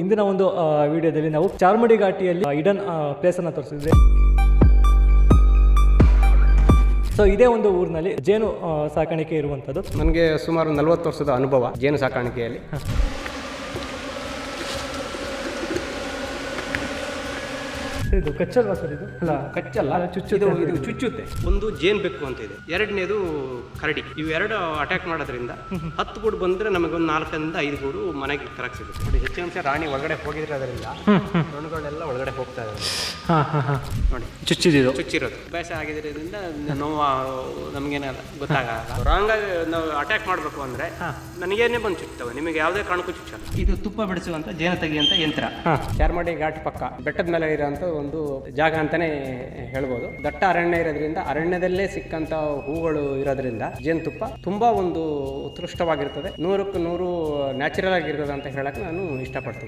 ಇಂದಿನ ಒಂದು ವಿಡಿಯೋದಲ್ಲಿ ನಾವು ಚಾರ್ಮಡಿ ಘಾಟಿಯಲ್ಲಿ ಹಿಡನ್ ಪ್ಲೇಸ್ ಅನ್ನು ತೋರಿಸಿದ್ವಿ. ಸೊ ಇದೇ ಒಂದು ಊರಿನಲ್ಲಿ ಜೇನು ಸಾಕಾಣಿಕೆ ಇರುವಂಥದ್ದು. ನನಗೆ ಸುಮಾರು 40 ವರ್ಷದ ಅನುಭವ ಜೇನು ಸಾಕಾಣಿಕೆಯಲ್ಲಿ. ಇದು ಕಚ್ಚಲ್ವಾ ಸರ್? ಇದು ಅಲ್ಲ ಕಚ್ಚಲ್ಲ, ಇದು ಚುಚ್ಚುತ್ತೆ. ಒಂದು ಜೇನು ಬೆಕ್ಕು ಅಂತ ಇದೆ, ಎರಡನೇದು ಕರಡಿ. ಇವು ಎರಡು ಅಟ್ಯಾಕ್ ಮಾಡೋದ್ರಿಂದ 10 ಗೂಡು ಬಂದ್ರೆ ನಮಗೆ ಒಂದು 4 ರಿಂದ 5 ಗೂಡು ಮನೆಗೆ ಕರಕ್ ಸಿಗುತ್ತೆ. ನೋಡಿ, ಹೆಚ್ಚಿನ ಅಂಶ ರಾಣಿ ಒಳಗಡೆ ಹೋಗಿರೋದ್ರಿಂದ ಹೆಣ್ಣುಗಳೆಲ್ಲ ಒಳಗಡೆ ಹೋಗ್ತಾ ಇದ್ದಾರೆ. ನೋಡಿ, ಚುಚ್ಚಿರೋದು ಅಭ್ಯಾಸ ಆಗಿರೋದ್ರಿಂದ ನೋವು ನಮಗೇನಲ್ಲ ಗೊತ್ತಾಗಲ್ಲ. ರಾಂಗಾಗಿ ನಾವು ಅಟ್ಯಾಕ್ ಮಾಡಬೇಕು ಅಂದ್ರೆ ನನಗೇನೆ ಬಂದು ಚುಚ್ತವೆ, ನಿಮಗೆ ಯಾವುದೇ ಕಾರಣಕ್ಕೂ ಚುಚ್ಚಲ್ಲ. ಇದು ತುಪ್ಪ ಬಿಡಿಸುವಂತ ಜೇನು ತೆಗೆಯುವಂತ ಯಂತ್ರ. ಚಾರ್ಮಡಿ ಘಾಟ್ ಪಕ್ಕ ಬೆಟ್ಟದ ಮೇಲೆ ಇರೋಂಥ ಒಂದು ಜಾಗ ಅಂತಾನೆ ಹೇಳ್ಬೋದು. ದಟ್ಟ ಅರಣ್ಯ ಇರೋದ್ರಿಂದ ಅರಣ್ಯದಲ್ಲೇ ಸಿಕ್ಕಂತ ಹೂಗಳು ಇರೋದ್ರಿಂದ ಜೇನುತುಪ್ಪ ತುಂಬಾ ಒಂದು ಉತ್ಕೃಷ್ಟವಾಗಿರ್ತದೆ. 100ಕ್ಕೆ 100 ನ್ಯಾಚುರಲ್ ಆಗಿರ್ತದೆ ಅಂತ ಹೇಳಕ್ ನಾನು ಇಷ್ಟಪಡ್ತೀನಿ.